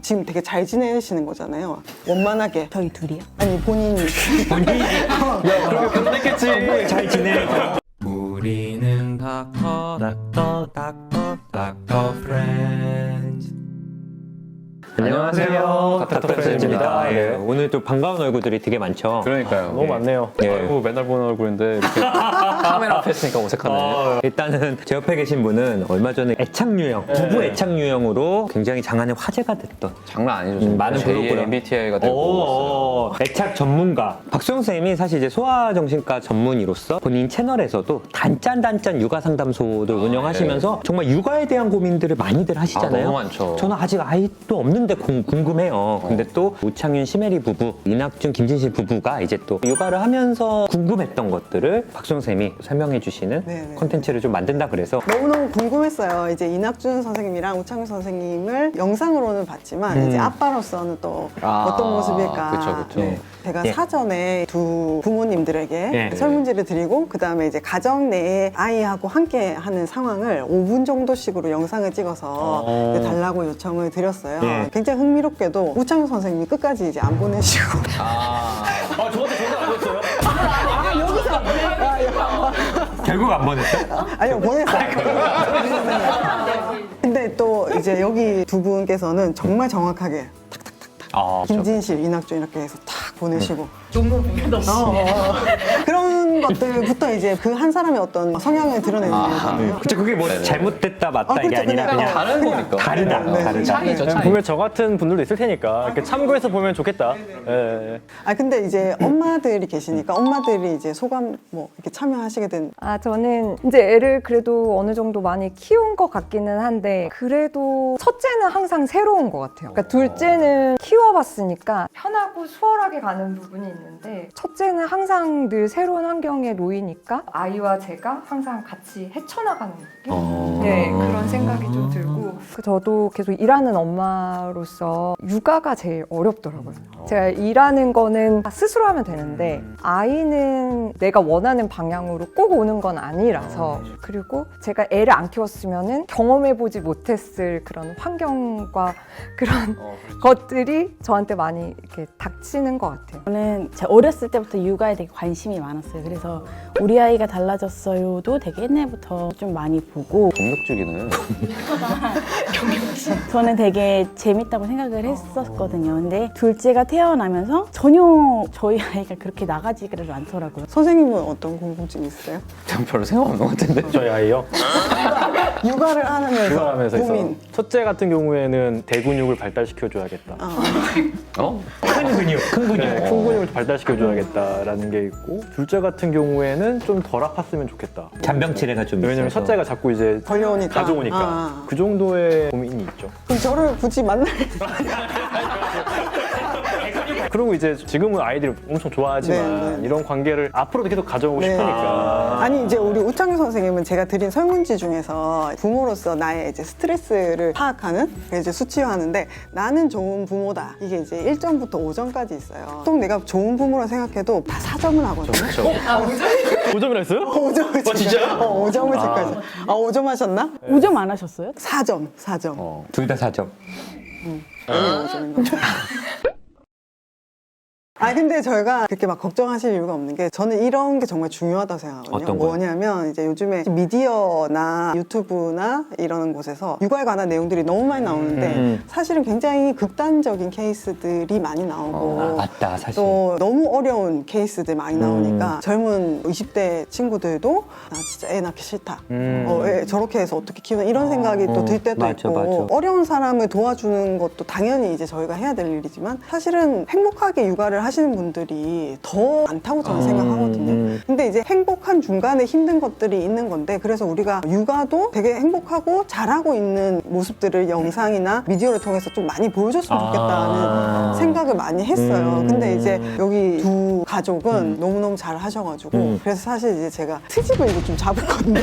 지금 되게 잘 지내시는 거잖아요. 원만하게. 저희 둘이요? 아니 본인이. 야, 그렇게 끝냈겠지. 잘 지내. 우리는 닥터 프렌즈. 안녕하세요. 닥터 프렌즈입니다. 예, 네. 오늘 또 반가운 얼굴들이 되게 많죠. 그러니까요. 너무 많네요. 예. 아이고, 맨날 보는 얼굴인데 이렇게 카메라 앞에 있으니까 어색하네. 일단은 제 옆에 계신 분은 얼마 전에 애착 유형, 부부 애착 유형으로 굉장히 장안의 화제가 됐던 장난 아니죠. 지금. 많은 제2의 프로그램. MBTI가 되고 있어요. 애착 전문가 박수영 선생님이 사실 이제 소아정신과 전문의로서 본인 채널에서도 단짠 육아 상담소를 운영하시면서 정말 육아에 대한 고민들을 많이들 하시잖아요. 너무 많죠. 저는 아직 아이도 없는데 궁금해요. 근데 또 우창윤 심혜리 부부, 이낙준 김진실 부부가 이제 또 육아를 하면서 궁금했던 것들을 박수영 선생님이 설명해 주시는 네네. 콘텐츠를 좀 만든다 그래서 너무너무 궁금했어요. 이제 이낙준 선생님이랑 우창윤 선생님을 영상으로는 봤지만 이제 아빠로서는 또 어떤 모습일까. 그쵸. 네. 제가 예. 사전에 두 부모님들에게 예. 설문지를 드리고 그 다음에 이제 가정 내에 아이하고 함께 하는 상황을 5분 정도씩으로 영상을 찍어서 이제 달라고 요청을 드렸어요. 예. 굉장히 흥미롭게도 우창윤 선생님이 끝까지 이제 안 보내시고 저한테 전화 안 했어요? 결국 안 보냈어요? 아니요 보냈어요. 근데 또 이제 여기 두 분께서는 정말 정확하게 김진실, 이낙준 이렇게 해서 탁 보내시고 논문 보면 너무 그런 것들부터 이제 그 한 사람의 어떤 성향을 드러내는 거잖아요. 그쵸, 그게 뭐 잘못됐다 맞다 이게 그쵸, 아니라 그냥 그냥 다른 거니까. 다르다. 네. 다르다. 차이죠, 차이. 분명 저 같은 분들도 있을 테니까 이렇게 참고해서 보면 좋겠다. 예. 아 근데 이제 엄마들이 계시니까 엄마들이 이제 소감 뭐 이렇게 참여하시게 된 저는 이제 애를 그래도 어느 정도 많이 키운 것 같기는 한데 그래도 첫째는 항상 새로운 것 같아요. 그러니까 둘째는 키워봤으니까 편하고 수월하게 가는 부분이 있는데 첫째는 항상 늘 새로운 환경에 놓이니까 아이와 제가 항상 같이 헤쳐나가는 느낌? 네, 그런 생각이 좀 들고 저도 계속 일하는 엄마로서 육아가 제일 어렵더라고요. 제가 일하는 거는 스스로 하면 되는데 아이는 내가 원하는 방향으로 꼭 오는 건 아니라서 그리고 제가 애를 안 키웠으면은 경험해보지 못했을 그런 환경과 그런 것들이 저한테 많이 이렇게 닥치는 것 같아요. 저는 제 어렸을 때부터 육아에 되게 관심이 많았어요. 그래서 우리 아이가 달라졌어요도 되게 옛날부터 좀 많이 보고 경력직이네. 저는 되게 재밌다고 생각을 했었거든요. 근데 둘째가 태어나면서 전혀 저희 아이가 그렇게 나가지를 않더라고요. 선생님은 어떤 궁금증이 있으세요? 전 별로 생각 없는 것 같은데. 저희 아이요. 육아를 하면서 육아하면서 고민. 첫째 같은 경우에는 대근육을 발달시켜줘야겠다. 어? 큰 근육, 큰 근육. 네, 큰 근육을 발달시켜줘야겠다라는 게 있고 둘째 같은 경우에는 좀 덜 아팠으면 좋겠다. 잔병치레가 좀 왜냐면 있어서. 첫째가 자꾸 이제 걸려오니까. 가져오니까 아. 그 정도의 고민이 있죠. 그럼 저를 굳이 만날 그리고 이제 지금은 아이들이 엄청 좋아하지만 네, 네. 이런 관계를 앞으로도 계속 가져오고 네. 싶으니까. 아니 이제 우리 우창규 선생님은 제가 드린 설문지 중에서 부모로서 나의 이제 스트레스를 파악하는 이제 수치화하는데 나는 좋은 부모다 이게 이제 1점부터 5점까지 있어요. 또 내가 좋은 부모라 생각해도 다 4점은 하거든요. 5점이나 했어요? 5점을 진짜요? 5점을 지까지. 5점 하셨나? 5점 안 하셨어요? 4점. 둘 다 4점. 여기 5점인 거죠. 근데 저희가 그렇게 막 걱정하실 이유가 없는 게 저는 이런 게 정말 중요하다고 생각하거든요. 어떤 거요? 뭐냐면 이제 요즘에 미디어나 유튜브나 이런 곳에서 육아에 관한 내용들이 너무 많이 나오는데 사실은 굉장히 극단적인 케이스들이 많이 나오고 맞다, 사실. 또 너무 어려운 케이스들 많이 나오니까 젊은 20대 친구들도 나 진짜 애 낳기 싫다. 애 저렇게 해서 어떻게 키우나 이런 생각이 또 들 때도 맞아, 있고 맞아. 어려운 사람을 도와주는 것도 당연히 이제 저희가 해야 될 일이지만 사실은 행복하게 육아를 하시는 분들이 더 많다고 저는 생각하거든요. 근데 이제 행복한 중간에 힘든 것들이 있는 건데 그래서 우리가 육아도 되게 행복하고 잘하고 있는 모습들을 영상이나 미디어를 통해서 좀 많이 보여줬으면 좋겠다는 생각을 많이 했어요. 근데 이제 여기 두 가족은 너무너무 잘 하셔가지고 그래서 사실 이제 제가 트집을 이제 좀 잡을 건데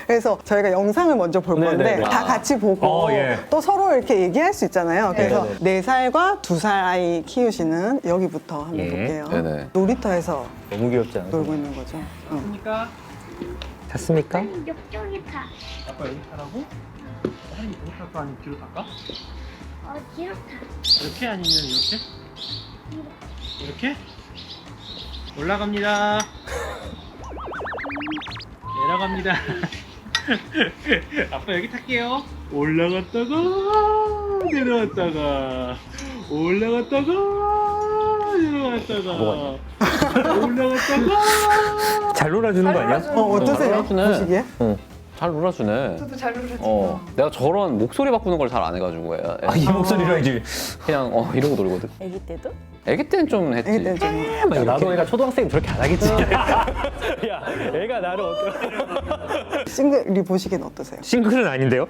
그래서 저희가 영상을 먼저 볼 건데 네네네. 다 같이 보고 예. 또 서로 이렇게 얘기할 수 있잖아요. 그래서 네네. 4살과 2살 아이 키우시는 여기부터 한번 예. 볼게요. 네네. 놀이터에서 너무 귀엽지 않아요? 놀고 있는 거죠. 탔습니까? 옆쪽이 타. 아빠 여기 타라고? 한이 여기 탈까 아니면 뒤로 탈까? 이렇게 아니면 이렇게? 이렇게? 올라갑니다. 내려갑니다. 아빠 여기 탈게요. 올라갔다가 내려갔다가 올라갔다가 내려갔다가 올라갔다가 잘 놀아주는 거 아니야? 어떠세요? 잘해주네. 보시기에? 잘 놀아주네. 저도 잘 놀아줘요. 내가 저런 목소리 바꾸는 걸 잘 안 해가지고 아, 이 목소리로 해야지. 그냥 이러고 놀거든. 아기 때도? 애기 때는 좀 했지. 애기 때는 좀 막 이렇게. 나도 애가 초등학생이 저렇게 안 하겠지. 야, 애가 나를 싱글이 보시기엔 어떠세요? 싱글은 아닌데요?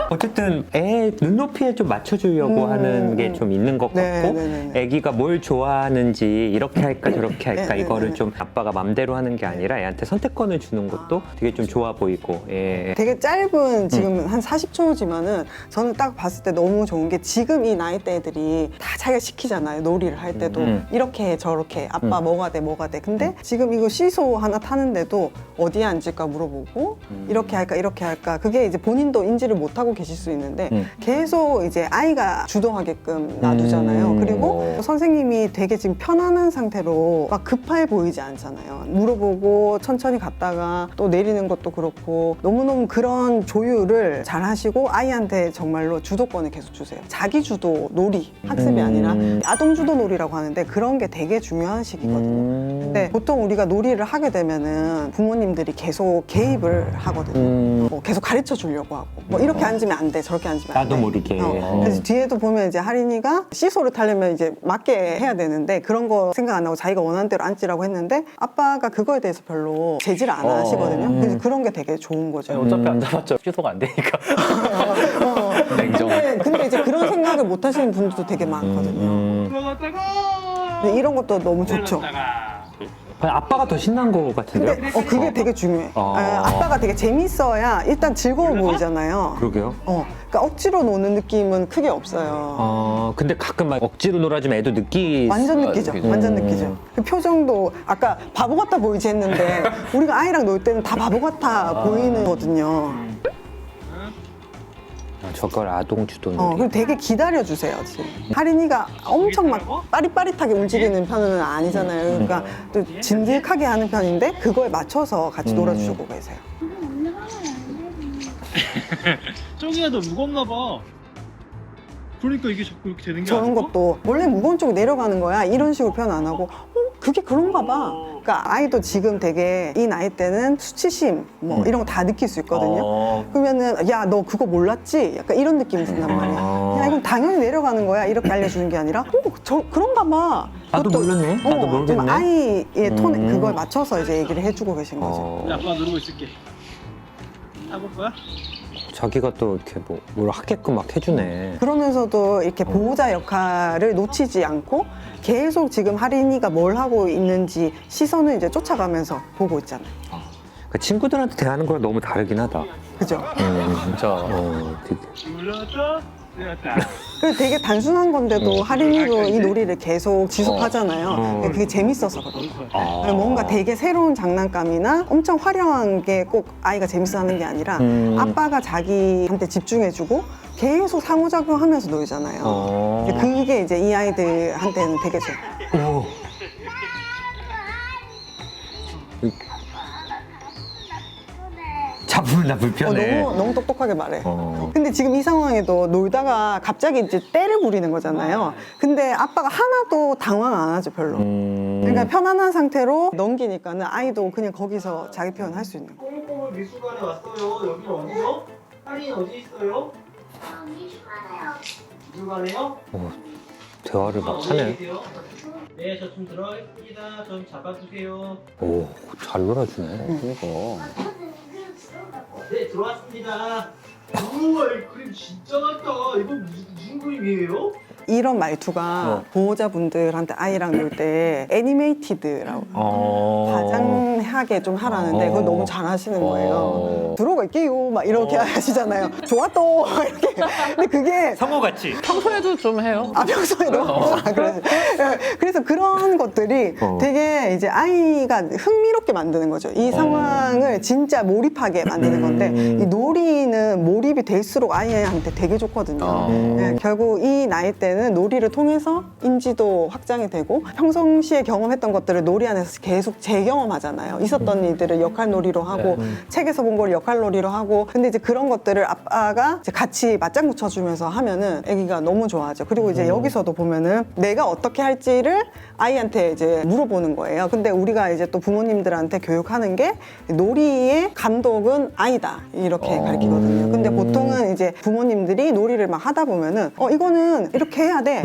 어쨌든 애 눈높이에 좀 맞춰주려고 하는 게 좀 있는 것 같고 네. 애기가 뭘 좋아하는지 이렇게 할까 저렇게 할까 네, 이거를 네. 좀 아빠가 맘대로 하는 게 아니라 애한테 선택권을 주는 것도 되게 좀 좋아 보이고 예. 되게 짧은 지금 한 40초지만은 저는 딱 봤을 때 너무 좋은 게 지금 이 나이대 애들이 다 자기가 시키잖아요. 놀이를 할 때도 이렇게 해, 저렇게 아빠 뭐가 돼 근데 지금 이거 시소 하나 타는데도 어디에 앉을까 물어보고 이렇게 할까 그게 이제 본인도 인지를 못하고 계실 수 있는데 계속 이제 아이가 주도하게끔 놔두잖아요. 그리고 선생님이 되게 지금 편안한 상태로 막 급해 보이지 않잖아요. 물어보고 천천히 갔다가 또 내리는 것도 그렇고 너무너무 그런 조율을 잘 하시고 아이한테 정말로 주도권을 계속 주세요. 자기 주도 놀이 학습이 아니라 아동 주도 놀이라고 하는데 그런 게 되게 중요한 시기거든요. 근데 보통 우리가 놀이를 하게 되면은 부모님들이 계속 개입을 하거든요. 뭐 계속 가르쳐 주려고 하고 뭐 이렇게 앉으면 안 돼, 저렇게 앉으면 안 돼. 나도 모르게. 그래서 뒤에도 보면 이제 하린이가 시소를 타려면 이제 맞게 해야 되는데 그런 거 생각 안 하고 자기가 원하는 대로 앉으라고 했는데 아빠가 그거에 대해서 별로 제지를 안 하시거든요. 그래서 그런 게 되게 좋은 거죠. 어차피 안 잡았죠. 취소가 안 되니까. 냉정. 근데 이제 그런 생각을 못 하시는 분들도 되게 많거든요. 근데 이런 것도 너무 좋죠. 아빠가 더 신난 거 같은데요? 근데 그게 되게 중요해. 어. 아빠가 되게 재밌어야 일단 즐거워 보이잖아요. 그러게요. 그러니까 억지로 노는 느낌은 크게 없어요. 근데 가끔 막 억지로 놀아주면 애도 완전 느끼죠. 느끼죠. 완전 느끼죠. 그 표정도 아까 바보 같아 보이지 했는데 우리가 아이랑 놀 때는 다 바보 같아 보이는 거거든요. 저걸 아동 주도 놀이. 그리고 되게 기다려주세요, 지금. 하린이가 엄청 막 빠릿빠릿하게 움직이는 편은 아니잖아요. 그러니까 또 진득하게 하는 편인데 그거에 맞춰서 같이 놀아주고 계세요. 쫑이야 너 무겁나 봐. 그러니까 이게 자꾸 이렇게 되는 게 저런 아니고? 것도 원래 무거운 쪽 내려가는 거야 이런 식으로 표현 안 하고 그게 그런가 봐. 그러니까 아이도 지금 되게 이 나이 때는 수치심 뭐 이런 거 다 느낄 수 있거든요. 그러면은 야 너 그거 몰랐지? 약간 이런 느낌이 든단 말이야. 야 이건 당연히 내려가는 거야 이렇게 알려주는 게 아니라 저 그런가 봐. 나도 그것도, 몰랐네. 나도 모르겠네. 좀 아이의 톤에 그거에 맞춰서 이제 얘기를 해주고 계신 거죠. 야, 아빠 누르고 있을게. 타볼 거야? 자기가 또 이렇게 뭘 하게끔 막 해주네. 그러면서도 이렇게 보호자 역할을 놓치지 않고 계속 지금 하린이가 뭘 하고 있는지 시선을 이제 쫓아가면서 보고 있잖아요. 그 친구들한테 대하는 거랑 너무 다르긴 하다. 그죠? 진짜. 되게. 올라갔다. 내려갔다. 그리고 되게 단순한 건데도 하린이도 이 놀이를 계속 지속하잖아요. 근데 그게 재밌어서 그런 거예요. 뭔가 되게 새로운 장난감이나 엄청 화려한 게 꼭 아이가 재밌어 하는 게 아니라 아빠가 자기한테 집중해주고 계속 상호작용하면서 놀잖아요. 근데 그게 이제 이 아이들한테는 되게 좋아요. 잡으면 나 불편해. 너무 똑똑하게 말해. 근데 지금 이 상황에도 놀다가 갑자기 이제 때를 부리는 거잖아요. 근데 아빠가 하나도 당황 안 하죠, 별로. 그러니까 편안한 상태로 넘기니까는 아이도 그냥 거기서 자기 표현 할 수 있는 거. 꼼꼼을 미술관에 왔어요. 여기는 어디죠? 할인 어디 있어요? 미술관에요? 대화를 막 하네. 네, 저 좀 들어가겠습니다. 좀 잡아주세요. 오, 잘 놀아주네. 그러니까. 네, 들어왔습니다. 우와, 이 그림 진짜 낫다. 이거 무슨 그림이에요? 이런 말투가 보호자분들한테 아이랑 놀 때 애니메이티드라고 과장하게 좀 하라는데 그걸 너무 잘하시는 거예요. 들어갈게요 막 이렇게 하시잖아요. 좋았다 이렇게. 근데 그게 성우같이. 평소에도 좀 해요. 평소에도 그래서 그런 것들이 되게 이제 아이가 흥미롭게 만드는 거죠. 이 상황을 진짜 몰입하게 만드는 건데 이 놀이는 몰입이 될수록 아이한테 되게 좋거든요. 네, 결국 이 나이 때는 놀이를 통해서 인지도 확장이 되고 평상시에 경험했던 것들을 놀이 안에서 계속 재경험하잖아요. 있었던 일들을 역할놀이로 하고 책에서 본 걸 역할놀이로 하고 근데 이제 그런 것들을 아빠가 이제 같이 맞장구 쳐주면서 하면은 아기가 너무 좋아하죠. 그리고 이제 여기서도 보면은 내가 어떻게 할지를 아이한테 이제 물어보는 거예요. 근데 우리가 이제 또 부모님들한테 교육하는 게 놀이의 감독은 아이다 이렇게 가르치거든요. 근데 보통은 이제 부모님들이 놀이를 막 하다 보면은 이거는 이렇게 해야 돼.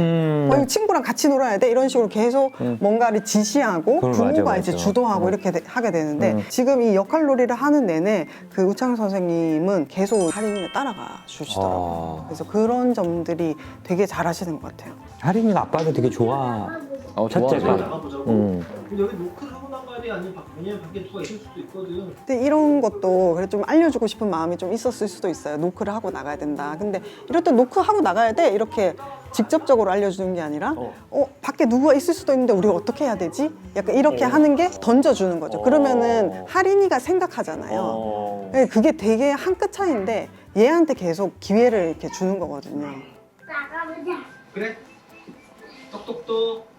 이거 친구랑 같이 놀아야 돼. 이런 식으로 계속 뭔가를 지시하고 그걸 부모가 맞아. 이제 주도하고 이렇게 하게 되는데 지금 이 역할놀이를 하는 내내 그 우창 선생님은 계속 할인을 따라가 주시더라고요. 그래서 그런 점들이 되게 잘하시는 것 같아요. 하린이가 아빠를 되게 좋아. 첫째가. 나가보자고. 근데 여기 노크를 하고 나가야 돼? 아니면 왜냐면 밖에 누가 있을 수도 있거든. 근데 이런 것도 그래 좀 알려주고 싶은 마음이 좀 있었을 수도 있어요. 노크를 하고 나가야 된다. 근데 이럴 때 노크하고 나가야 돼 이렇게 직접적으로 알려주는 게 아니라 밖에 누구가 있을 수도 있는데 우리가 어떻게 해야 되지? 약간 이렇게 하는 게 던져주는 거죠. 그러면은 할인이가 생각하잖아요. 네, 그게 되게 한 끗 차이인데 얘한테 계속 기회를 이렇게 주는 거거든요. 그래? 똑똑똑.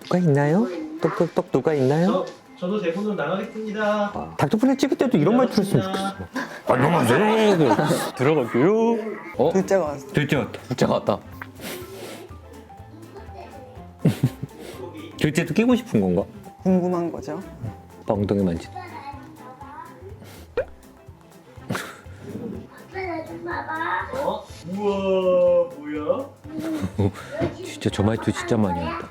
누가 있나요? 똑똑똑 누가 있나요? 저도 대본으로 나가겠습니다. 닥터분을 찍을 때도 이런 말투를 했으면 좋겠어. 안녕하세요. 들어갈게요. 둘째가 왔어. 둘째 왔다. 진짜 같다. 둘째도 끼고 싶은 건가? 궁금한 거죠. 엉덩이 만지. 우와 뭐야? 진짜 저 말투 진짜 많이 한다.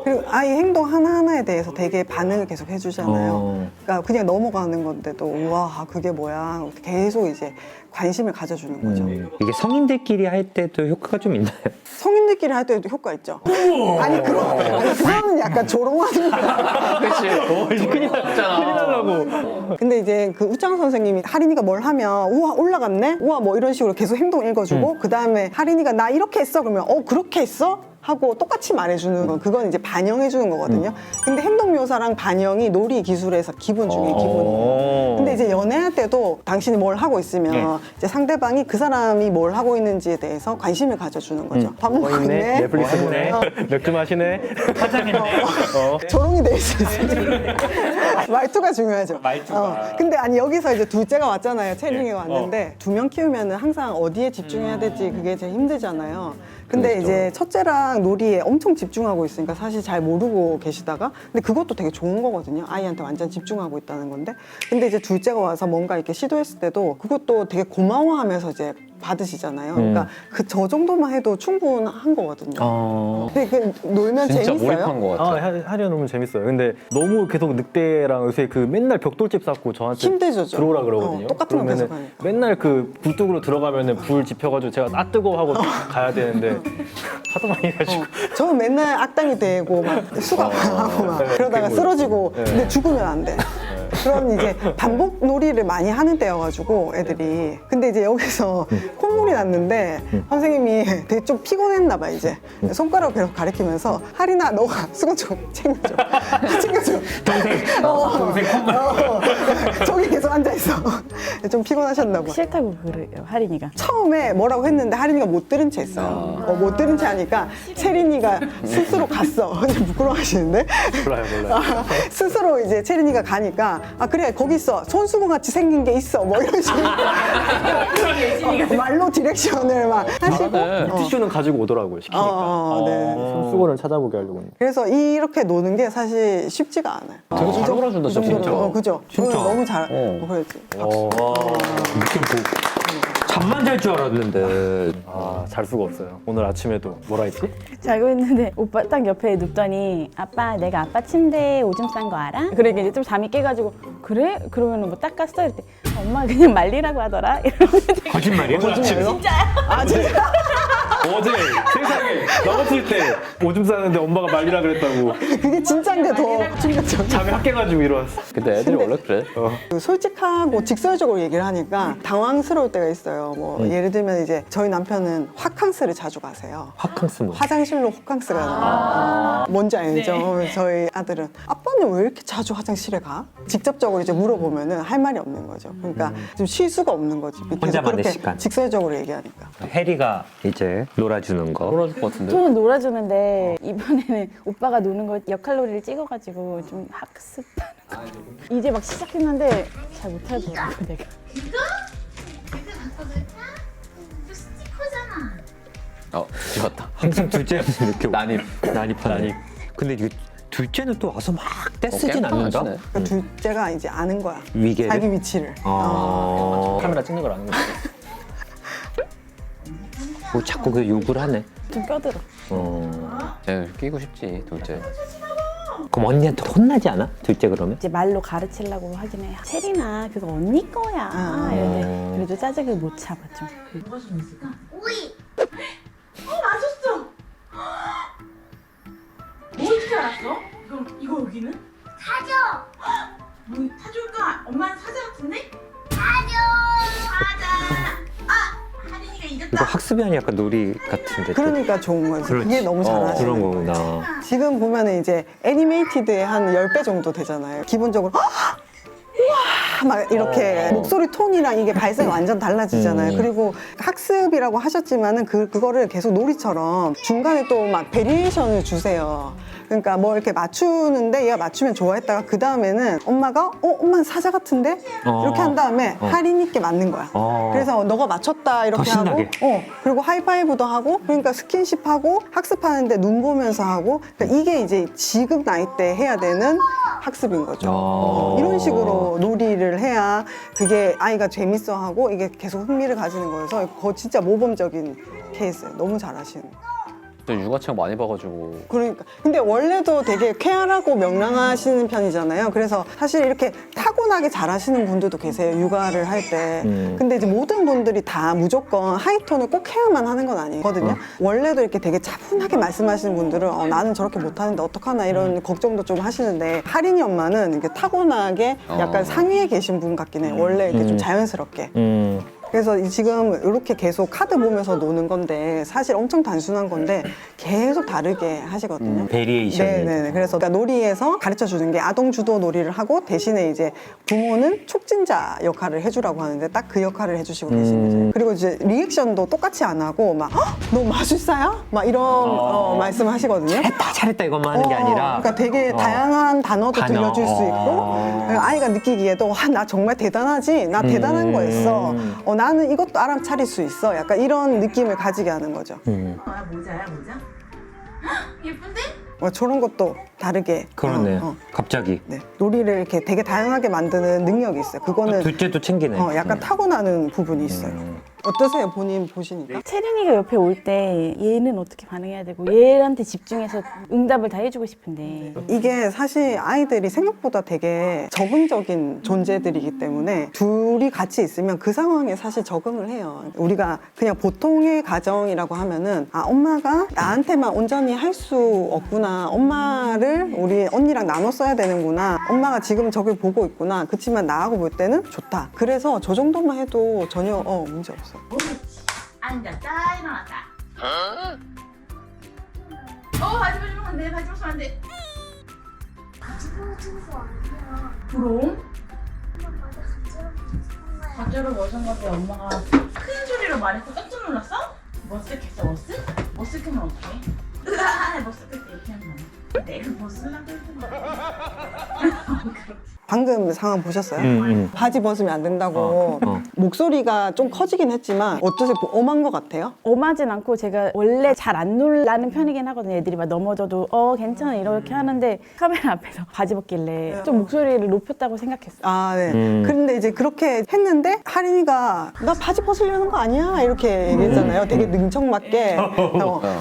그리고 아이 행동 하나하나에 대해서 되게 반응을 계속 해주잖아요. 그러니까 그냥 넘어가는 건데도 우와 그게 뭐야 계속 이제 관심을 가져주는 거죠. 이게 성인들끼리 할 때도 효과가 좀 있나요? 성인들끼리 할 때도 효과 있죠. 아니 그거는 약간 조롱하는 거야. 그렇지. 큰일 났잖아. 근데 이제 그 우창 선생님이 하린이가 뭘 하면 우와 올라갔네? 우와 뭐 이런 식으로 계속 행동 읽어주고 그 다음에 하린이가 나 이렇게 했어? 그러면 그렇게 했어? 하고 똑같이 말해주는 건 그건 이제 반영해주는 거거든요. 근데 행동 묘사랑 반영이 놀이 기술에서 기본 중에 기본이에요. 근데 이제 연애할 때도 당신이 뭘 하고 있으면 이제 상대방이 그 사람이 뭘 하고 있는지에 대해서 관심을 가져주는 거죠. 밥 먹고 있네. 넷플릭스 보네. 맥주 마시네. 조롱이 될 수 있어요. 말투가 중요하죠. 근데 아니 여기서 이제 둘째가 왔잖아요. 체린이가 왔는데 두 명 키우면 항상 어디에 집중해야 될지 그게 제일 힘들잖아요. 근데 이제 첫째랑 놀이에 엄청 집중하고 있으니까 사실 잘 모르고 계시다가 근데 그것도 되게 좋은 거거든요. 아이한테 완전 집중하고 있다는 건데 근데 이제 둘째가 와서 뭔가 이렇게 시도했을 때도 그것도 되게 고마워하면서 이제 받으시잖아요. 그러니까 저 정도만 해도 충분한 거거든요. 근데 그 놀면 진짜 재밌어요? 몰입한 것 같아. 하려 너무 재밌어요. 근데 너무 계속 늑대랑 요새 그 맨날 벽돌집 쌓고 저한테 힘들죠, 좀. 들어오라 그러거든요. 똑같은 거 계속 그러면은 하니까. 맨날 그 굴뚝으로 들어가면은 불 지펴가지고 제가 아 뜨거워 하고 가야 되는데 하도 많이 해가지고 저는 맨날 악당이 되고 막 수갑하고 막 그러다가 쓰러지고 근데 죽으면 안 돼. 그런 이제 반복 놀이를 많이 하는 때여가지고 애들이 근데 이제 여기서 콧물이 났는데 선생님이 되게 좀 피곤했나 봐 이제 손가락 계속 가리키면서 하린아 너가 수건 좀 챙겨줘 챙겨줘 동생 콧물 저기 계속 앉아있어 좀 피곤하셨나 봐 싫다고 그래요, 하린이가. 처음에 뭐라고 했는데 하린이가 못 들은 채 했어요. 못 들은 채 하니까 채린이가 스스로 갔어. 부끄러워하시는데? 몰라요. 스스로 이제 채린이가 가니까 그래 거기 있어. 손수건 같이 생긴 게 있어. 뭐 이런 식으로 말로 디렉션을 막 하시고 티슈는 가지고 오더라고요. 시키니까. 네. 손수건을 찾아보게 하려고. 그래서 이렇게 노는 게 사실 쉽지가 않아요. 되게 잘 놀아준다, 진짜. 그죠? 진짜. 너무 잘. 그랬지. 느낌 잠만 잘 줄 알았는데. 잘 수가 없어요. 오늘 아침에도 뭐라 했지? 자고 있는데 오빠 딱 옆에 눕더니 아빠 내가 아빠 침대에 오줌 싼 거 알아? 그러니까 이제 좀 잠이 깨가지고 그래? 그러면 뭐 닦았어? 이랬더니 엄마 그냥 말리라고 하더라? 이러는데 거짓말이야? 진짜요? 진짜? 어제 세상에 넘어질 때 오줌 싸는데 엄마가 말리라 그랬다고 그게 진짜인데 더 충격적. 잠이 확 깨가지고 일어났어. 근데 애들이 원래 그래. 솔직하고 직설적으로 얘기를 하니까 당황스러울 때가 있어요. 뭐 예를 들면 이제 저희 남편은 화캉스를 자주 가세요. 화캉스 뭐. 화장실로 호캉스 가는 거. 뭔지 알죠? 저희 아들은 아빠는 왜 이렇게 자주 화장실에 가? 직접적으로 이제 물어보면은 할 말이 없는 거죠. 그러니까 좀 쉴 수가 없는 거지. 밑에서 혼자만의 그렇게 시간. 직설적으로 얘기하니까. 해리가 이제 놀아주는 거. 떨어질 것 같은데. 저는 놀아주는데 이번에는 오빠가 노는 거 역할놀이를 찍어가지고 좀 학습하는 거. 이제 막 시작했는데 잘 못하더라고 내가. 뒤집었다. 항상 둘째는 이렇게 난입. 난입하네. 근데 이게 둘째는 또 와서 막 떼쓰진 않는다. 깜빡하시네. 그러니까 둘째가 이제 아는 거야. 위계를? 자기 위치를. 카메라 찍는 걸 아는 거지. 뭐 자꾸 그 욕을 하네. 좀 껴들어. 쟤 끼고 싶지 둘째. 그럼 언니한테 혼나지 않아? 둘째 그러면? 이제 말로 가르치려고 하긴 해. 체리나 그거 언니 거야. 이러는데 그래도 짜증을 못 참아 좀. 뭐가 좀 있을까? 오이! 맞았어! 뭐 어떻게 알았어? 그럼 이거 여기는? 사줘! 뭐 사줄까? 엄마는 사자 같은데? 사줘! 사자! 아! 하린이가 이거 이겼다! 학습이 아니라 약간 놀이 같은데. 그러니까 좋은 거지. 그렇지. 그게 너무 잘하시는 그런 거예요. 거구나. 지금 보면은 이제 애니메이티드의 한 10배 정도 되잖아요. 기본적으로 우와 막 이렇게 목소리 톤이랑 이게 발성이 완전 달라지잖아요. 그리고 학습이라고 하셨지만은 그거를 계속 놀이처럼 중간에 또 막 베리에이션을 주세요. 그러니까 뭐 이렇게 맞추는데 얘가 맞추면 좋아했다가 그 다음에는 엄마가 엄마는 사자 같은데 이렇게 한 다음에 할인 있게 맞는 거야. 그래서 너가 맞췄다 이렇게 더 하고 신나게. 그리고 하이파이브도 하고 그러니까 스킨십하고 학습하는데 눈 보면서 하고 그러니까 이게 이제 지금 나이 때 해야 되는 학습인 거죠. 이런 식으로 놀이를 해야 그게 아이가 재밌어하고 이게 계속 흥미를 가지는 거여서 그거 진짜 모범적인 케이스예요. 너무 잘하시는 거예요. 저 육아책 많이 봐가지고. 그러니까 근데 원래도 되게 쾌활하고 명랑하시는 편이잖아요. 그래서 사실 이렇게 타고나게 잘하시는 분들도 계세요. 육아를 할 때. 근데 이제 모든 분들이 다 무조건 하이톤을 꼭 해야만 하는 건 아니거든요. 원래도 이렇게 되게 차분하게 말씀하시는 분들은 나는 저렇게 못하는데 어떡하나 이런 걱정도 좀 하시는데 하린이 엄마는 이렇게 타고나게 약간 상위에 계신 분 같긴 해요. 원래 이렇게 좀 자연스럽게. 그래서 지금 이렇게 계속 카드 보면서 노는 건데 사실 엄청 단순한 건데 계속 다르게 하시거든요. 베리에이션. 네네. 그래서 그러니까 놀이에서 가르쳐 주는 게 아동 주도 놀이를 하고 대신에 이제 부모는 촉진자 역할을 해주라고 하는데 딱 그 역할을 해주시고 계시는 거죠. 그리고 이제 리액션도 똑같이 안 하고 막 너 마술사야? 막 이런 말씀하시거든요. 잘했다 이것만 하는 게 아니라. 그러니까 되게 다양한 단어도 단어. 들려줄 수 있고 아이가 느끼기에도 나 정말 대단하지? 나 대단한 거 있어. 나는 이것도 알아차릴 수 있어. 약간 이런 느낌을 가지게 하는 거죠. 모자야 모자? 헉, 예쁜데? 저런 것도 다르게. 그러네. 갑자기. 네. 놀이를 이렇게 되게 다양하게 만드는 능력이 있어요. 그거는 둘째도 챙기네. 약간 타고나는 부분이 있어요. 어떠세요? 본인 보시니까? 채린이가 옆에 올 때 얘는 어떻게 반응해야 되고 얘한테 집중해서 응답을 다 해주고 싶은데 이게 사실 아이들이 생각보다 되게 적응적인 존재들이기 때문에 둘이 같이 있으면 그 상황에 사실 적응을 해요. 우리가 그냥 보통의 가정이라고 하면은 엄마가 나한테만 온전히 할 수 없구나. 엄마를 우리 언니랑 나눠 써야 되는구나. 엄마가 지금 저걸 보고 있구나. 그렇지만 나하고 볼 때는 좋다. 그래서 저 정도만 해도 전혀 문제 없어요. 앉았다 일어났다 바지 벗으면 안돼 바지 벗으면 안돼 바지 벗어서 안돼요 그럼? 가짜로 벗은 건데 엄마가 큰 소리로 말해서 깜짝 놀랐어? 머쓱했어 머쓱? 머쓱하면 어떡해? 으아 머쓱했대 이렇게 하는 거야 내가 벗으려고 했던 거야 방금 상황 보셨어요? 바지 벗으면 안 된다고 목소리가 좀 커지긴 했지만 어떠세요? 엄한 것 같아요? 엄하진 않고 제가 원래 잘 안 놀라는 편이긴 하거든요. 애들이 막 넘어져도 괜찮아 이렇게 하는데 카메라 앞에서 바지 벗길래 좀 목소리를 높였다고 생각했어요. 네. 그런데 이제 그렇게 했는데 하린이가 나 바지 벗으려는 거 아니야? 이렇게 얘기했잖아요. 되게 능청맞게.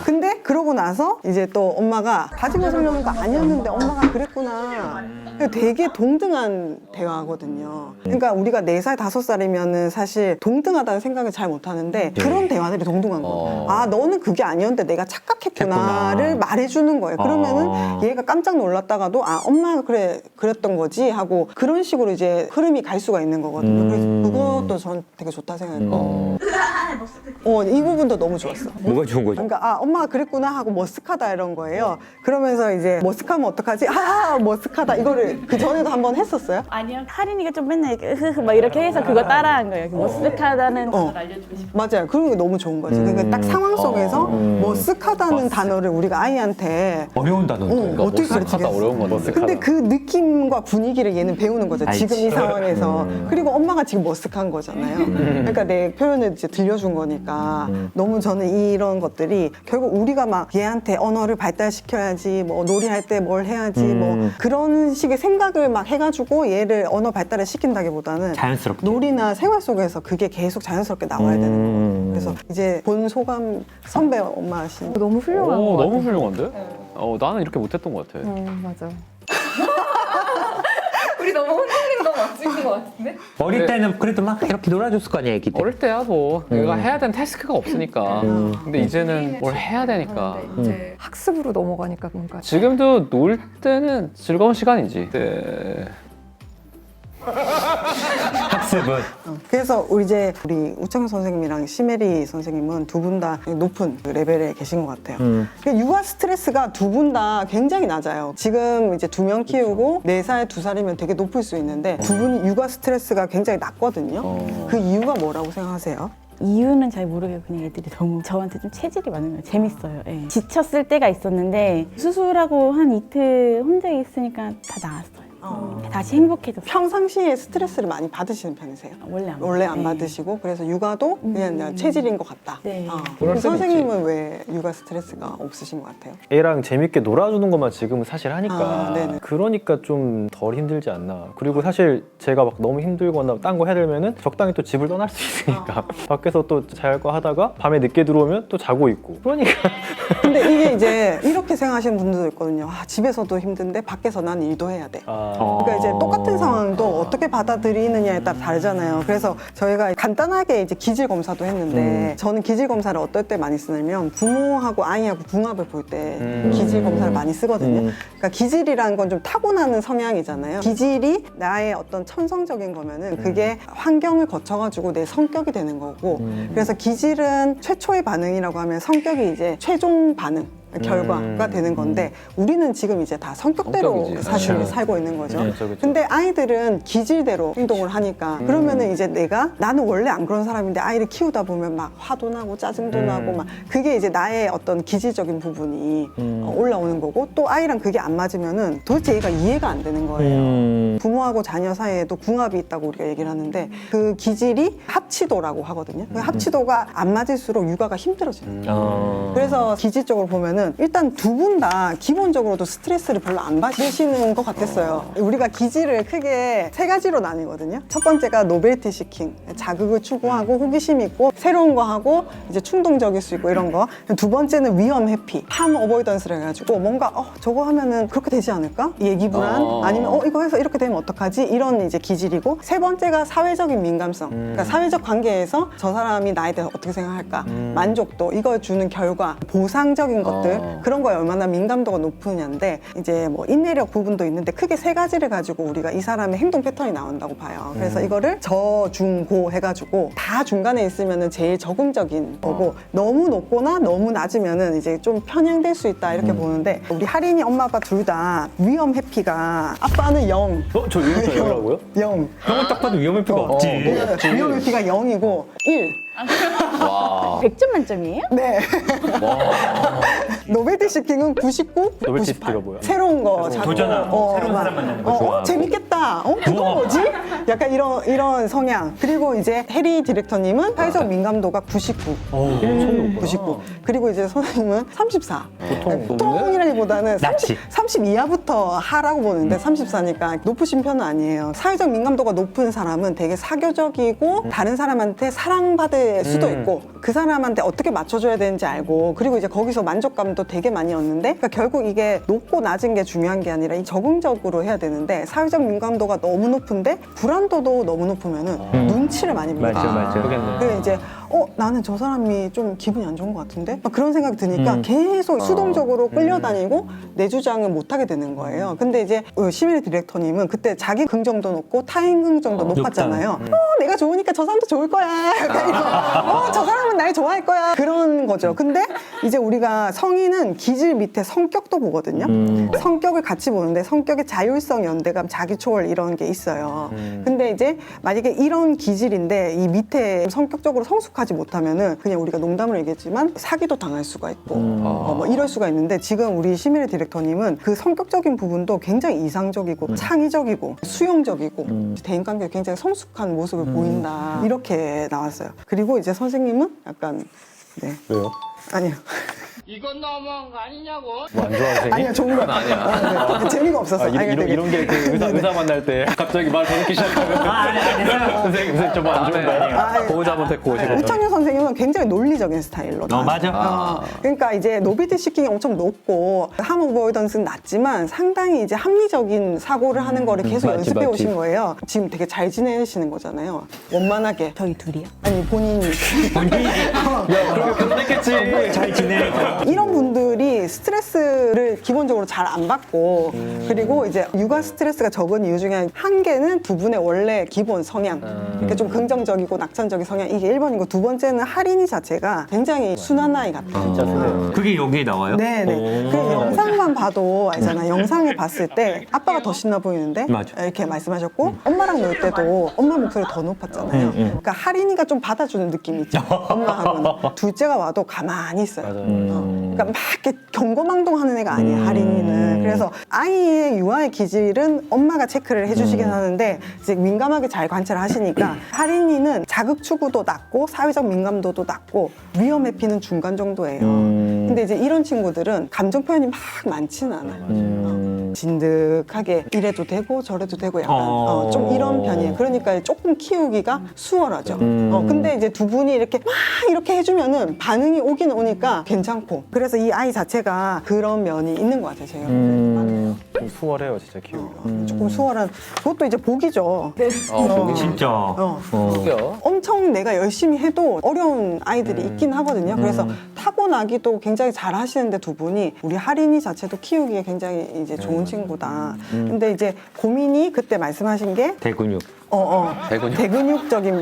근데 그러고 나서 이제 또 엄마가 바지 벗으려는 거 아니었는데 엄마가 그랬구나. 되게 동등한 대화거든요. 그러니까 우리가 4살, 5살이면은 사실 동등하다는 생각을 잘 못하는데 그런 대화들이 동등한 거예요. 아, 너는 그게 아니었는데 내가 착각했구나를 말해주는 거예요. 그러면은 얘가 깜짝 놀랐다가도 아, 엄마가 그랬던 거지 하고 그런 식으로 이제 흐름이 갈 수가 있는 거거든요. 그래서 그것도 전 되게 좋다 생각했고. 이 부분도 너무 좋았어. 뭐가 좋은 거죠? 그러니까 아, 엄마가 그랬구나 하고 머쓱하다 이런 거예요. 그러면서 이제 머쓱하면 어떡하지? 아, 머쓱하다. 이거를 그 전에도 한번 했었어요? 아니요. 하린이가 좀 맨날 이렇게 흐흐 막 이렇게 해서 그거 따라한 거예요. 머쓱하다는 걸 알려주고 싶어요. 맞아요. 그런 게 너무 좋은 거지. 그러니까 딱 상황 속에서 머쓱하다는 단어를 우리가 아이한테 어려운 단어인데. 어떻게 머쓱하다 가르치겠어? 어려운 건데. 근데 그 느낌과 분위기를 얘는 배우는 거죠. 알지. 지금 이 상황에서. 그리고 엄마가 지금 머쓱한 거잖아요. 그러니까 내 표현을 이제 들려준 거니까 너무 저는 이런 것들이 결국 우리가 막 얘한테 언어를 발달시켜야지 뭐 놀이할 때 뭘 해야지 뭐 그런 식의 생각을 막 해가지고 얘를 언어 발달을 시킨다기보다는 자연스럽게. 놀이나 생활 속에서 그게 계속 자연스럽게 나와야 되는 거예요. 그래서 이제 본 소감 선배 엄마신 너무 훌륭한 것 같아요. 너무 훌륭한데? 나는 이렇게 못했던 것 같아. 맞아. 우리 너무 혼내는 거 멋진 것 같은데? 어릴 때는 그래도 막 이렇게 놀아줬을 거 아니야, 애기 때. 어릴 때야 뭐 내가 해야 되는 태스크가 없으니까. 근데 이제는 뭘 해야 되니까. 이제 학습으로 넘어가니까 뭔가 지금도 놀 때는 즐거운 시간이지. 네. 학습은. 그래서 우리 우창현 선생님이랑 시메리 선생님은 두 분 다 높은 레벨에 계신 것 같아요. 그러니까 육아 스트레스가 두 분 다 굉장히 낮아요. 지금 이제 2명 키우고 4살, 2살이면 되게 높을 수 있는데 두 분이 육아 스트레스가 굉장히 낮거든요. 그 이유가 뭐라고 생각하세요? 이유는 잘 모르겠고 그냥 애들이 너무 저한테 좀 체질이 많은 거예요. 재밌어요. 예. 지쳤을 때가 있었는데 수술하고 한 이틀 혼자 있으니까 다 나았어요. 다시 행복해졌어요. 평상시에 스트레스를 많이 받으시는 편이세요? 원래 안 안 받으시고 그래서 육아도 그냥 체질인 것 같다. 네. 그럴 수는 선생님은 왜 육아 스트레스가 없으신 것 같아요? 애랑 재밌게 놀아주는 것만 지금은 사실 하니까 네네. 그러니까 좀 덜 힘들지 않나. 그리고 사실 제가 막 너무 힘들거나 딴 거 해야 되면은 적당히 또 집을 떠날 수 있으니까 밖에서 또 잘 거 하다가 밤에 늦게 들어오면 또 자고 있고 그러니까 근데 이게 이제 이렇게 생각하시는 분들도 있거든요. 아, 집에서도 힘든데 밖에서 난 일도 해야 돼. 그러니까 이제 똑같은 상황도 어떻게 받아들이느냐에 따라 다르잖아요. 그래서 저희가 간단하게 이제 기질 검사도 했는데 저는 기질 검사를 어떨 때 많이 쓰냐면 부모하고 아이하고 궁합을 볼 때 기질 검사를 많이 쓰거든요. 그러니까 기질이라는 건 좀 타고나는 성향이잖아요. 기질이 나의 어떤 천성적인 거면은 그게 환경을 거쳐가지고 내 성격이 되는 거고 그래서 기질은 최초의 반응이라고 하면 성격이 이제 최종 반응 결과가 되는 건데 우리는 지금 이제 다 성격대로 성격이지. 사실 그렇죠. 살고 있는 거죠. 그렇죠. 근데 아이들은 기질대로 행동을 하니까 그러면은 이제 나는 원래 안 그런 사람인데 아이를 키우다 보면 막 화도 나고 짜증도 나고 막 그게 이제 나의 어떤 기질적인 부분이 올라오는 거고 또 아이랑 그게 안 맞으면은 도대체 얘가 이해가 안 되는 거예요. 부모하고 자녀 사이에도 궁합이 있다고 우리가 얘기를 하는데 그 기질이 합치도라고 하거든요. 그 합치도가 안 맞을수록 육아가 힘들어지는 거예요. 그래서 기질적으로 보면은 일단 두 분 다 기본적으로도 스트레스를 별로 안 받으시는 것 같았어요. 우리가 기질을 크게 3가지로 나뉘거든요. 첫 번째가 노벨티 시킹, 자극을 추구하고 호기심 있고 새로운 거 하고 이제 충동적일 수 있고 이런 거. 두 번째는 위험 회피, 함 어보이던스를 해가지고 뭔가 저거 하면은 그렇게 되지 않을까? 얘기 불안 아니면 이거 해서 이렇게 되면 어떡하지? 이런 이제 기질이고 세 번째가 사회적인 민감성. 그러니까 사회적 관계에서 저 사람이 나에 대해서 어떻게 생각할까? 만족도, 이걸 주는 결과, 보상적인 것들 그런 거에 얼마나 민감도가 높으냐인데 이제 뭐 인내력 부분도 있는데 크게 3가지를 가지고 우리가 이 사람의 행동 패턴이 나온다고 봐요. 그래서 이거를 저, 중, 고 해가지고 다 중간에 있으면은 제일 적응적인 거고 너무 높거나 너무 낮으면은 이제 좀 편향될 수 있다 이렇게 보는데 우리 하린이 엄마 아빠 둘 다 위험 회피가 아빠는 0. 저 이거 뭐라고요? 0. 형은 딱 봐도 위험할 필요가 없지. 위험 회피가 0이고 1. 와. 100점 만점이에요? 네. 노벨티 시킹은 99, 노벨티 98. 시키가 뭐야? 새로운 거 자꾸 도전하고 새로운 사람 만나는 거 좋아하고. 재밌겠다. 그건 뭐지? 약간 이런 성향. 그리고 이제 해리 디렉터님은 사회적 민감도가 99. 99. 그리고 이제 선생님은 34. 보통이라기보다는 낮지. 30 이하부터 하라고 보는데 34니까 높으신 편은 아니에요. 사회적 민감도가 높은 사람은 되게 사교적이고 다른 사람한테 사랑받을 상대일 수도 있고 그 사람한테 어떻게 맞춰줘야 되는지 알고 그리고 이제 거기서 만족감도 되게 많이 얻는데 그러니까 결국 이게 높고 낮은 게 중요한 게 아니라 이 적응적으로 해야 되는데 사회적 민감도가 너무 높은데 불안도도 너무 높으면은 눈치를 많이 보게 맞아, 돼요. 맞아. 그래서 이제 나는 저 사람이 좀 기분이 안 좋은 것 같은데? 막 그런 생각이 드니까 계속 수동적으로 끌려다니고 내 주장을 못하게 되는 거예요. 근데 이제 시민의 디렉터님은 그때 자기 긍정도 높고 타인 긍정도 높았잖아요. 내가 좋으니까 저 사람도 좋을 거야. 약간 이런, 저 사람은 날 좋아할 거야. 그런 거죠. 근데 이제 우리가 성인은 기질 밑에 성격도 보거든요. 성격을 같이 보는데 성격의 자율성, 연대감, 자기초월 이런 게 있어요. 근데 이제 만약에 이런 기질인데 이 밑에 성격적으로 성숙하지 못하면은 그냥 우리가 농담으로 얘기했지만 사기도 당할 수가 있고 뭐 이럴 수가 있는데 지금 우리 시민의 디렉터님은 그 성격적인 부분도 굉장히 이상적이고 창의적이고 수용적이고 대인관계에 굉장히 성숙한 모습을 보인다 이렇게 나왔어요. 그리고 이제 선생님은 약간 네 왜요? 아니요. 이건 너무한 거 아니냐고. 뭐 안 좋아하는 생이? 아니요, 좋은 거 아니야. 네. 재미가 없었어. 이런 게 그 의사 만날 때 갑자기 말 더듬기 시작하면 선생님 좀 안 좋은 거 아니에요? 보호자분 데리고 오시고. 우창윤 선생님은 굉장히 논리적인 스타일로 맞아. 그러니까 이제 노빌티 시킹이 엄청 높고 함 어보이던스는 낮지만 상당히 이제 합리적인 사고를 하는 거를 계속 맞지, 연습해 맞지. 오신 거예요. 지금 되게 잘 지내시는 거잖아요. 원만하게. 저희 둘이요? 아니 본인이 그렇게 결혼했겠지. 잘 지내. 이런 분들이 스트레스를 기본적으로 잘 안 받고 그리고 이제 육아 스트레스가 적은 이유 중에 한 개는 두 분의 원래 기본 성향 그러니까 좀 긍정적이고 낙천적인 성향 이게 1번이고 두 번째는 할인이 자체가 굉장히 순한 아이 같아요. 진짜 세요. 그게 여기에 나와요? 네네. 그 영상만 봐도 알잖아. 영상을 봤을 때 아빠가 더 신나 보이는데 맞아. 이렇게 말씀하셨고 엄마랑 놀 때도 엄마 목소리 더 높았잖아요. 그러니까 할인이가 좀 받아주는 느낌이 있죠. 엄마하고는 둘째가 와도 가만히 있어요. 맞아요. 그러니까 막 이렇게 경거망동하는 애가 아니에요. 할인이는. 그래서 아이의 유아의 기질은 엄마가 체크를 해주시긴 하는데 이제 민감하게 잘 관찰하시니까 할인이는 자극 추구도 낮고 사회적 민감도도 낮고 위험 회피는 중간 정도예요. 근데 이제 이런 친구들은 감정 표현이 막 많지는 않아요. 진득하게 이래도 되고 저래도 되고 약간 좀 이런 편이에요. 그러니까 조금 키우기가 수월하죠. 근데 이제 두 분이 이렇게 막 이렇게 해주면은 반응이 오긴 오니까 괜찮고 그래서 이 아이 자체가 그런 면이 있는 것 같아요. 제가 좀 수월해요 진짜 키우기가. 조금 수월한 그것도 이제 복이죠. 진짜. 웃겨. 엄청 내가 열심히 해도 어려운 아이들이 있긴 하거든요. 그래서 타고나기도 굉장히 잘 하시는데 두 분이 우리 할인이 자체도 키우기에 굉장히 이제 좋은 친구다. 근데 이제 고민이 그때 말씀하신 게 대근육. 대근육적인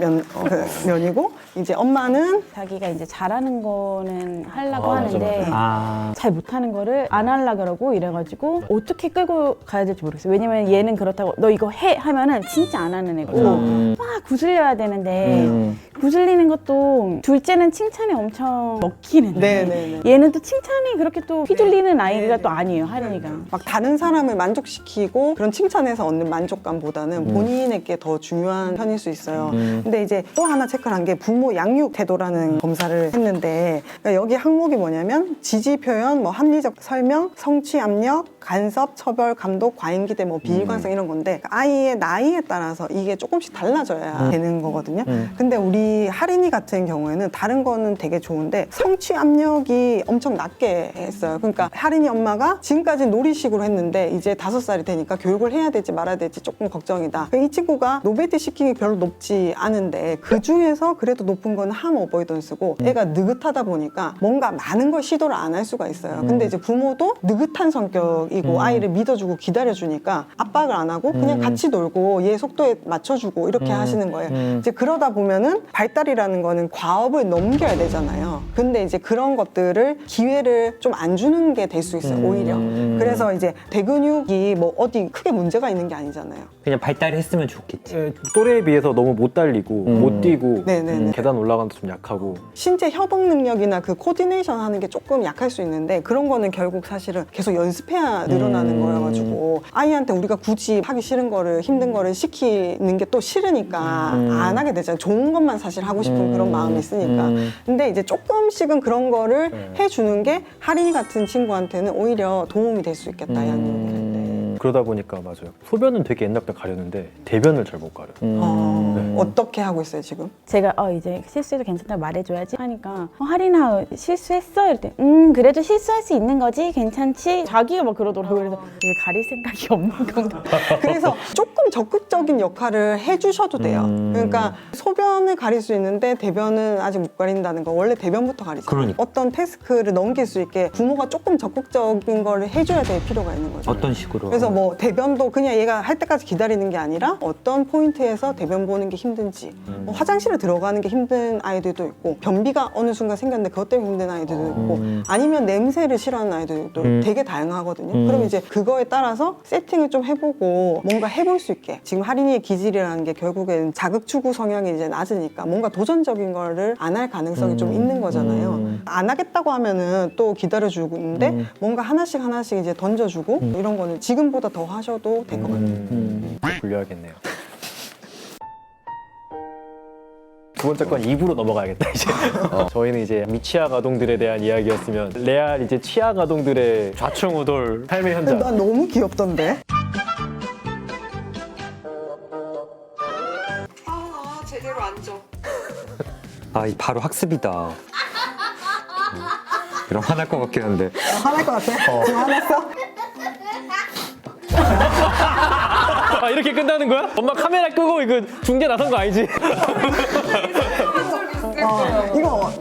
면이고 이제 엄마는 자기가 이제 잘하는 거는 하려고 하는데 아. 잘 못하는 거를 안 하려고 그러고 이래가지고 어떻게 끌고 가야 될지 모르겠어요. 왜냐면 얘는 그렇다고 너 이거 해 하면은 진짜 안 하는 애고 막 구슬려야 되는데 구슬리는 것도 둘째는 칭찬에 엄청 먹히는데 네네네. 얘는 또 칭찬이 그렇게 또 휘둘리는 아이가 또 아니에요. 할인이가. 막 다른 사람을 만족시키고 그런 칭찬에서 얻는 만족감보다는 본인에게 더 중요한 편일 수 있어요. 근데 이제 또 하나 체크를 한 게 부모 양육 태도라는 검사를 했는데 그러니까 여기 항목이 뭐냐면 지지 표현, 뭐 합리적 설명, 성취 압력, 간섭, 처벌, 감독, 과잉 기대, 뭐 비일관성 이런 건데 아이의 나이에 따라서 이게 조금씩 달라져야 되는 거거든요. 근데 우리 할인이 같은 경우에는 다른 거는 되게 좋은데 성취 압력이 엄청 낮게 했어요. 그러니까 할인이 엄마가 지금까지 놀이식으로 했는데 이제 5살이 되니까 교육을 해야 될지 말아야 될지 조금 걱정이다. 이 친구가 노벨티 시킹이 별로 높지 않은데 그 중에서 그래도 높은 건 함 어보이던스고 애가 느긋하다 보니까 뭔가 많은 걸 시도를 안 할 수가 있어요. 근데 이제 부모도 느긋한 성격이고 아이를 믿어주고 기다려주니까 압박을 안 하고 그냥 같이 놀고 얘 속도에 맞춰주고 이렇게 하시는 거예요. 이제 그러다 보면은 발달이라는 거는 과업을 넘겨야 되잖아요. 근데 이제 그런 것들을 기회를 좀 안 주는 게 될 수 있어요. 오히려. 그래서 이제 대근육이 뭐 어디 크게 문제가 있는 게 아니잖아요. 그냥 발달했으면 좋겠지. 또래에 비해서 너무 못 달리고 못 뛰고 네네네. 계단 올라가는 좀 약하고 신체 협업 능력이나 그 코디네이션 하는 게 조금 약할 수 있는데 그런 거는 결국 사실은 계속 연습해야 늘어나는 거여가지고 아이한테 우리가 굳이 하기 싫은 거를 힘든 거를 시키는 게 또 싫으니까 안 하게 되잖아요. 좋은 것만 사실 하고 싶은 그런 마음이 있으니까. 근데 이제 조금씩은 그런 거를 해주는 게 할인이 같은 친구한테는 오히려 도움이 될 수 있겠다. 양육할 때. 그러다 보니까 맞아요. 소변은 되게 옛날부터 가렸는데 대변을 잘 못 가려요. 어떻게 하고 있어요 지금? 제가 이제 실수해도 괜찮다고 말해줘야지 하니까 하린아 실수했어? 이럴 때 그래도 실수할 수 있는 거지 괜찮지? 자기가 막 그러더라고요. 그래서 이게 가릴 생각이 없는 건가? 그래서 조금 적극적인 역할을 해주셔도 돼요. 그러니까 소변을 가릴 수 있는데 대변은 아직 못 가린다는 거 원래 대변부터 가리죠. 그러니까. 어떤 태스크를 넘길 수 있게 부모가 조금 적극적인 거를 해줘야 될 필요가 있는 거죠. 어떤 식으로? 그래서 뭐 대변도 그냥 얘가 할 때까지 기다리는 게 아니라 어떤 포인트에서 대변 보는 게 힘든지 뭐 화장실에 들어가는 게 힘든 아이들도 있고 변비가 어느 순간 생겼는데 그것 때문에 힘든 아이들도 있고 아니면 냄새를 싫어하는 아이들도 되게 다양하거든요. 그럼 이제 그거에 따라서 세팅을 좀 해보고 뭔가 해볼 수 있게 지금 하린이의 기질이라는 게 결국엔 자극 추구 성향이 이제 낮으니까 뭔가 도전적인 거를 안 할 가능성이 좀 있는 거잖아요. 안 하겠다고 하면은 또 기다려주고 있는데 뭔가 하나씩 이제 던져주고 이런 거는 지금보다 더 하셔도 될 것 같아요. 불려야겠네요. 두 번째 건 입으로 넘어가야겠다 이제. 저희는 이제 미취학 아동들에 대한 이야기였으면 레알 이제 취학 아동들의 좌충우돌 삶의 현장. 난 너무 귀엽던데. 제대로 앉아. 아, 이 바로 학습이다. 이런 화날 것 같긴 한데. 화날 것 같아? 지금 화났어? 아 이렇게 끝나는 거야? 엄마 카메라 끄고 이거 중계 나선 거 아니지? 이거